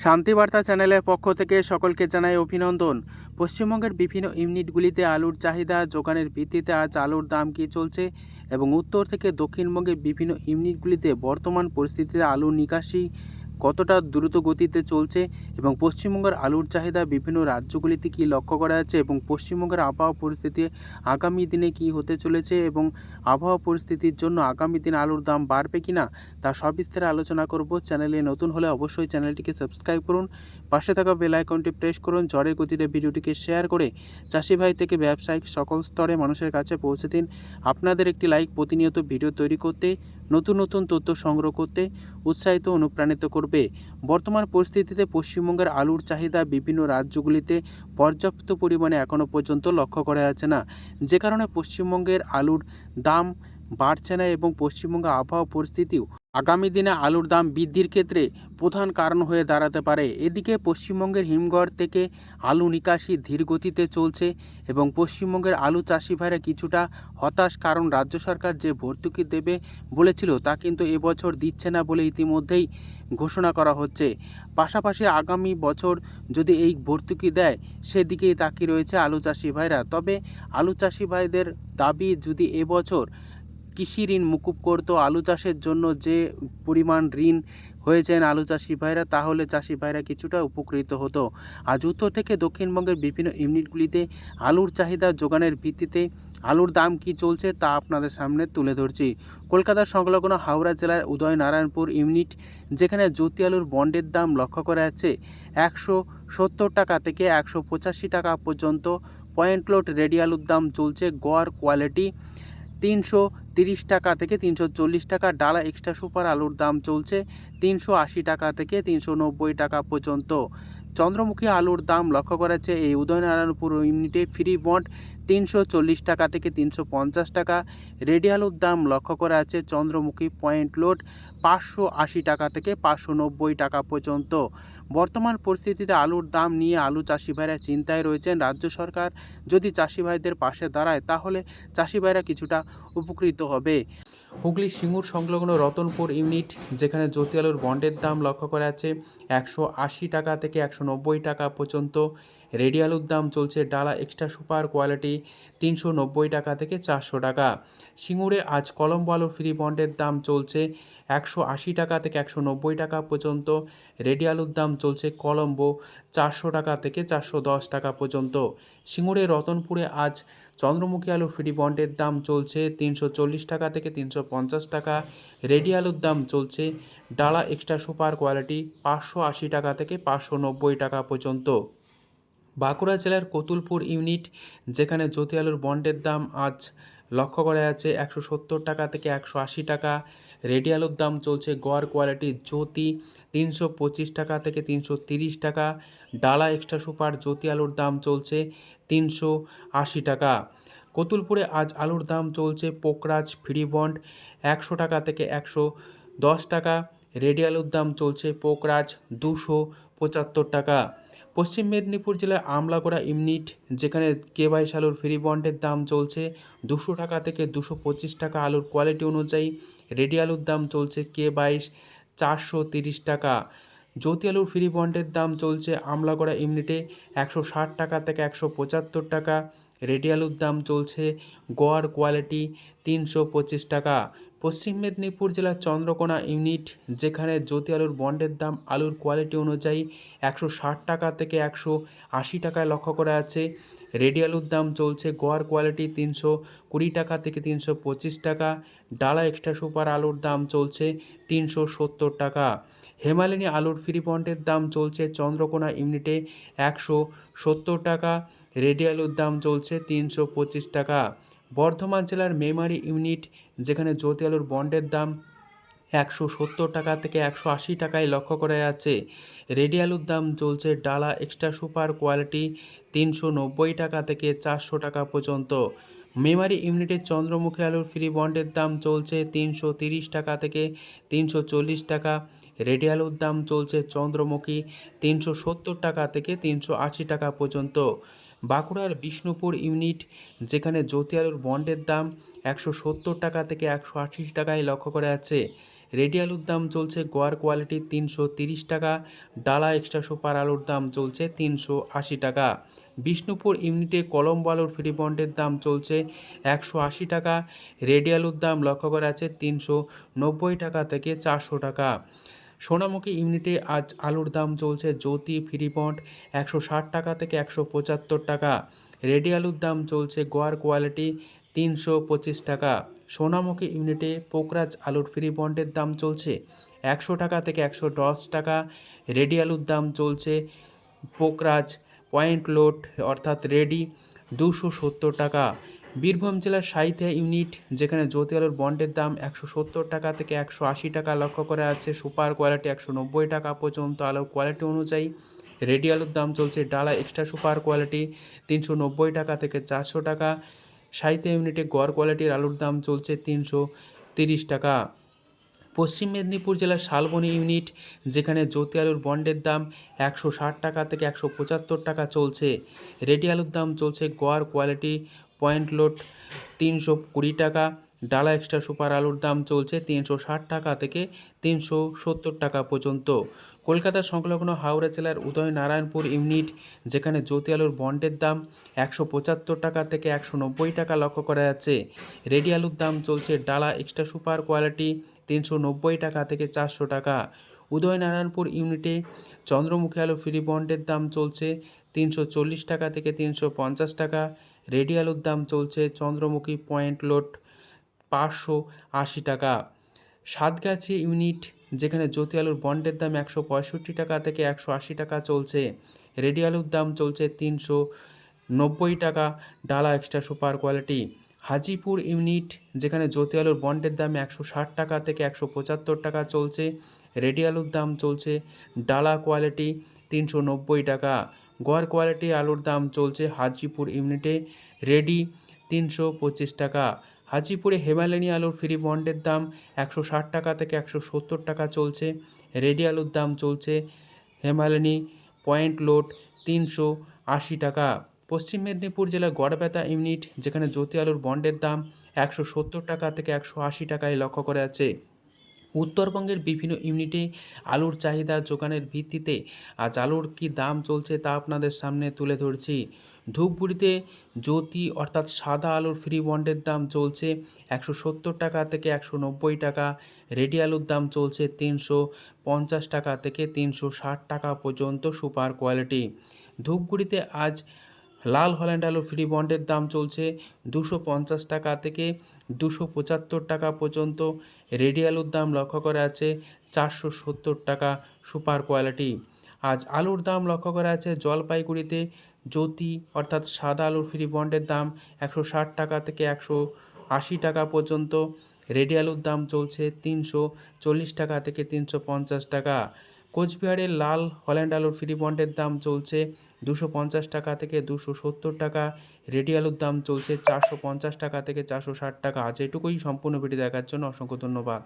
শান্তিবার্তা চ্যানেলের পক্ষ থেকে সকলকে জানাই অভিনন্দন। পশ্চিমবঙ্গের বিভিন্ন ইউনিটগুলিতে আলুর চাহিদা যোগানের ভিত্তিতে আজ আলুর দাম কী চলছে এবং উত্তর থেকে দক্ষিণবঙ্গের বিভিন্ন ইউনিটগুলিতে বর্তমান পরিস্থিতিতে আলুর নিকাশি কতটা দ্রুত গতিতে চলছে এবং পশ্চিমবঙ্গের আলুর চাহিদা বিভিন্ন রাজ্যগুলিতে কী লক্ষ্য করা যাচ্ছে এবং পশ্চিমবঙ্গের আবহাওয়া পরিস্থিতি আগামী দিনে কী হতে চলেছে এবং আবহাওয়া পরিস্থিতির জন্য আগামী দিনে আলুর দাম বাড়বে কিনা তা সবিস্তারে আলোচনা করব। চ্যানেলে নতুন হলে অবশ্যই চ্যানেলটিকে সাবস্ক্রাইব করুন, পাশে থাকা বেল আইকনটি প্রেস করুন, ঝড়ের গতিতে ভিডিওটিকে শেয়ার করে চাষি ভাই থেকে ব্যবসায়িক সকল স্তরে মানুষের কাছে পৌঁছে দিন। আপনাদের একটি লাইক প্রতিনিয়ত ভিডিও তৈরি করতে, নতুন নতুন তথ্য সংগ্রহ করতে উৎসাহিত অনুপ্রাণিত করবে। বর্তমান পরিস্থিতিতে পশ্চিমবঙ্গের আলুর চাহিদা বিভিন্ন রাজ্যগুলিতে পর্যাপ্ত পরিমাণে এখনও পর্যন্ত লক্ষ্য করা যাচ্ছে না, যে কারণে পশ্চিমবঙ্গের আলুর দাম বাড়ছে না এবং পশ্চিমবঙ্গ আবহাওয়া পরিস্থিতিও আগামী দিনে আলুর দাম বৃদ্ধির ক্ষেত্রে প্রধান কারণ হয়ে দাঁড়াতে পারে। এদিকে পশ্চিমবঙ্গের হিমঘর থেকে আলু নিকাশি ধীর গতিতে চলছে এবং পশ্চিমবঙ্গের আলু চাষি ভাইরা কিছুটা হতাশ, কারণ রাজ্য সরকার যে ভর্তুকি দেবে বলেছিল তা কিন্তু এবছর দিচ্ছে না বলে ইতিমধ্যেই ঘোষণা করা হচ্ছে। পাশাপাশি আগামী বছর যদি এই ভর্তুকি দেয় সেদিকেই তাকিয়ে রয়েছে আলু চাষি ভাইরা। তবে আলু চাষি ভাইদের দাবি, যদি এবছর কৃষি ঋণ মুকুব করত আলু চাষের জন্য, যে পরিমাণ ঋণ হয়েছেন আলু চাষি ভাইরা, তাহলে চাষি ভাইরা কিছুটা উপকৃত হতো। আজ উত্তর থেকে দক্ষিণবঙ্গের বিভিন্ন ইউনিটগুলিতে আলুর চাহিদা যোগানের ভিত্তিতে আলুর দাম কি চলছে তা আপনাদের সামনে তুলে ধরছি। কলকাতা সংলগ্ন হাওড়া জেলার উদয়নারায়ণপুর ইউনিট, যেখানে জ্যোতি আলুর বন্ডের দাম লক্ষ্য করা যাচ্ছে 170 টাকা থেকে 185 টাকা পর্যন্ত। পয়েন্ট লোড রেডি আলুর দাম চলছে গড় কোয়ালিটি 330 টাকা থেকে 340 টাকা। ডালা এক্সট্রা সুপার আলুর দাম চলছে 380 টাকা থেকে 390 টাকা পর্যন্ত। চন্দ্রমুখী আলুর দাম লক্ষ্য করা যাচ্ছে এই উদয়নারায়ণপুর ইউনিটে ফ্রি বন্ড 340 টাকা থেকে 350 টাকা। রেডি আলুর দাম লক্ষ্য করা আছে চন্দ্রমুখী পয়েন্ট লোড 580 টাকা থেকে 590 টাকা পর্যন্ত। বর্তমান পরিস্থিতিতে আলুর দাম নিয়ে আলু চাষি ভাইরা চিন্তায় রয়েছেন। রাজ্য সরকার যদি চাষি ভাইদের পাশে দাঁড়ায় তাহলে চাষি ভাইরা কিছুটা উপকৃত হবে। হুগলি সিঙ্গুর সংলগ্ন রতনপুর ইউনিট, যেখানে জ্যোতি আলুর বন্ডের দাম লক্ষ্য করা আছে 180 টাকা থেকে 190 টাকা পর্যন্ত। রেডি আলুর দাম চলছে ডালা এক্সট্রা সুপার কোয়ালিটি 390 টাকা থেকে 400 টাকা। সিঙ্গুরে আজ কলম্বো আলুর ফ্রি বন্ডের দাম চলছে 180 টাকা থেকে 190 টাকা পর্যন্ত। রেডি আলুর দাম চলছে কলম্বো 400 টাকা থেকে 410 টাকা পর্যন্ত। সিঙ্গুরে রতনপুরে আজ চন্দ্রমুখী আলুর ফ্রি বন্ডের দাম চলছে 340 টাকা থেকে 350 টাকা। রেডি আলুর দাম চলছে ডালা এক্সট্রা সুপার কোয়ালিটি 580 টাকা থেকে 590 টাকা পর্যন্ত। বাঁকুড়া জেলার কতুলপুর ইউনিট, যেখানে জ্যোতি আলুর বন্ডের দাম আজ লক্ষ্য করা যাচ্ছে 170 টাকা থেকে 180 টাকা। রেডি আলুর দাম চলছে গড় কোয়ালিটি জ্যোতি 325 টাকা থেকে 330 টাকা। ডালা এক্সট্রা সুপার জ্যোতি আলুর দাম চলছে 380 টাকা। কতুলপুরে আজ আলুর দাম চলছে পোকরাজ ফ্রি বন্ড 100 টাকা থেকে 110 টাকা। রেডি আলুর দাম চলছে পোকরাজ 275 টাকা। পশ্চিম মেদিনীপুর জেলার আমলাগোড়া ইউনিট, যেখানে কে22 আলুর ফ্রি বন্ডের দাম চলছে 200 টাকা থেকে 225 টাকা আলুর কোয়ালিটি অনুযায়ী। রেডি আলুর দাম চলছে কে22 430 টাকা। জ্যোতি আলুর ফ্রি বন্ডের দাম চলছে আমলাগোড়া ইউনিটে 160 টাকা থেকে 175 টাকা। রেডি আলুর দাম চলছে গড় কোয়ালিটি 325 টাকা। পশ্চিম মেদিনীপুর জেলার চন্দ্রকোনা ইউনিট, যেখানে জ্যোতি আলুর বন্ডের দাম আলুর কোয়ালিটি অনুযায়ী 160 টাকা থেকে 180 টাকায় লক্ষ্য করা আছে। রেডি আলুর দাম চলছে গড় কোয়ালিটি 320 টাকা থেকে 325 টাকা। ডালা এক্সট্রা সুপার আলুর দাম চলছে 370 টাকা। হেমালিনী আলুর ফ্রি বন্ডের দাম চলছে চন্দ্রকোনা ইউনিটে 170 টাকা। রেডি আলুর দাম চলছে 325 টাকা। বর্ধমান জেলার মেমারি ইউনিট, যেখানে জ্যোতি আলুর বন্ডের দাম 170 টাকা থেকে 180 টাকায় লক্ষ্য করা যাচ্ছে। রেডি আলুর দাম চলছে ডালা এক্সট্রা সুপার কোয়ালিটি 390 টাকা থেকে 400 টাকা পর্যন্ত। মেমারি ইউনিটের চন্দ্রমুখী আলুর ফ্রি বন্ডের দাম চলছে 330 টাকা থেকে 340 টাকা। রেডি আলুর দাম চলছে চন্দ্রমুখী 370 টাকা থেকে 380 টাকা পর্যন্ত। বাঁকুড়ার বিষ্ণুপুর ইউনিট, যেখানে জ্যোতি আলুর বন্ডের দাম 170 টাকা থেকে 180 টাকায় লক্ষ্য করা যাচ্ছে। রেডি আলুর দাম চলছে গোয়ার কোয়ালিটি 330 টাকা, ডালা এক্সট্রা সুপার আলুর দাম চলছে 380 টাকা। বিষ্ণুপুর ইউনিটে কলম্বো আলুর ফ্রি বন্ডের দাম চলছে 180 টাকা, রেডি আলুর দাম লক্ষ্য করা আছে 390 টাকা থেকে 400 টাকা। সোনামুখী ইউনিটে আজ আলুর দাম চলছে জ্যোতি ফ্রি বন্ড 160 টাকা থেকে 175 টাকা, রেডি আলুর দাম চলছে গোয়ার কোয়ালিটি 325 টাকা। সোনামুখী ইউনিটে পোকরাজ আলুর ফ্রি বন্ডের দাম চলছে 100 টাকা থেকে 110 টাকা, রেডি আলুর দাম চলছে পোকরাজ পয়েন্ট লোড অর্থাৎ রেডি 270 টাকা। বীরভূম জেলার সাঁইথিয়া ইউনিট যেখানে জ্যোতি আলুর বন্ডের দাম 170 টাকা থেকে 180 টাকা লক্ষ্য করা আছে, সুপার কোয়ালিটি 190 টাকা পর্যন্ত আলুর কোয়ালিটি অনুযায়ী। রেডি আলুর দাম চলছে ডালা এক্সট্রা সুপার কোয়ালিটি 390 টাকা থেকে 400 টাকা। সাঁইথিয়া ইউনিটে গড় কোয়ালিটির আলুর দাম চলছে 330 টাকা। পশ্চিম মেদিনীপুর জেলার শালবনী ইউনিট যেখানে জ্যোতি আলুর বন্ডের দাম 160 টাকা থেকে 175 টাকা চলছে, রেডি আলুর দাম চলছে গোয়ার কোয়ালিটি পয়েন্ট লোড 320 টাকা, ডালা এক্সট্রা সুপার আলুর দাম চলছে 360 টাকা থেকে 370 টাকা পর্যন্ত। কলকাতা সংলগ্ন হাওড়া জেলার উদয়নারায়ণপুর ইউনিট যেখানে জ্যোতি আলুর বন্ডের দাম 175 টাকা থেকে 190 টাকা লক্ষ্য করা যাচ্ছে, রেডি আলুর দাম চলছে ডালা এক্সট্রা সুপার কোয়ালিটি 390 টাকা থেকে 400 টাকা। উদয়নারায়ণপুর ইউনিটে চন্দ্রমুখী আলু ফ্রি বন্ডের দাম চলছে 340 টাকা থেকে 350 টাকা, রেডি আলুর দাম চলছে চন্দ্রমুখী পয়েন্ট লোড 580 টাকা। সাতগাছি ইউনিট যেখানে জ্যোতি আলুর বন্ডের দাম 165 টাকা থেকে 180 টাকা চলছে, রেডি আলুর দাম চলছে 390 টাকা, ডালা extra super quality. Hajipur unit যেখানে জ্যোতি আলুর বন্ডের দাম 160 টাকা থেকে 175 টাকা চলছে, রেডি আলুর দাম চলছে ডালা কোয়ালিটি 390 টাকা। গড় কোয়ালিটি আলুর দাম চলছে হাজিপুর ইউনিটে রেডি 325 টাকা। হাজিপুরে হেমালিনী আলুর ফ্রি বন্ডের দাম 160 টাকা থেকে 170 টাকা চলছে, রেডি আলুর দাম চলছে হেমালিনী পয়েন্ট লোড 380 টাকা। পশ্চিম মেদিনীপুর জেলার গড়বেতা ইউনিট যেখানে জ্যোতি আলুর বন্ডের দাম 170 টাকা থেকে 180 টাকায় লক্ষ্য করা আছে। উত্তরবঙ্গের বিভিন্ন ইউনিটে আলুর চাহিদা যোগানের ভিত্তিতে আজ আলুর কী দাম চলছে তা আপনাদের সামনে তুলে ধরছি। ধূপগুড়িতে জ্যোতি অর্থাৎ সাদা আলুর ফ্রি বন্ডের দাম চলছে 170 টাকা থেকে 190 টাকা, রেডি আলুর দাম চলছে 350 টাকা থেকে 360 টাকা পর্যন্ত সুপার কোয়ালিটি। ধূপগুড়িতে আজ লাল হল্যান্ড আলুর ফ্রি বন্ডের দাম চলছে 250 টাকা থেকে 275 টাকা পর্যন্ত, রেডি আলুর দাম লক্ষ্য করা আছে 470 টাকা সুপার কোয়ালিটি। আজ আলুর দাম লক্ষ্য করা আছে জলপাইগুড়িতে জ্যোতি অর্থাৎ সাদা আলুর ফ্রি বন্ডের দাম 160 টাকা থেকে 180 টাকা পর্যন্ত, রেডি আলুর দাম চলছে 340 টাকা থেকে 350 টাকা। কোচবিহারের লাল হল্যান্ড আলুর ফ্রি বন্ডের দাম চলছে 250 টাকা থেকে 270 টাকা, রেডি আলুর দাম চলছে 450 টাকা থেকে 460 টাকা। আজ এটুকুই, সম্পূর্ণ ভিডিও দেখার জন্য অসংখ্য ধন্যবাদ।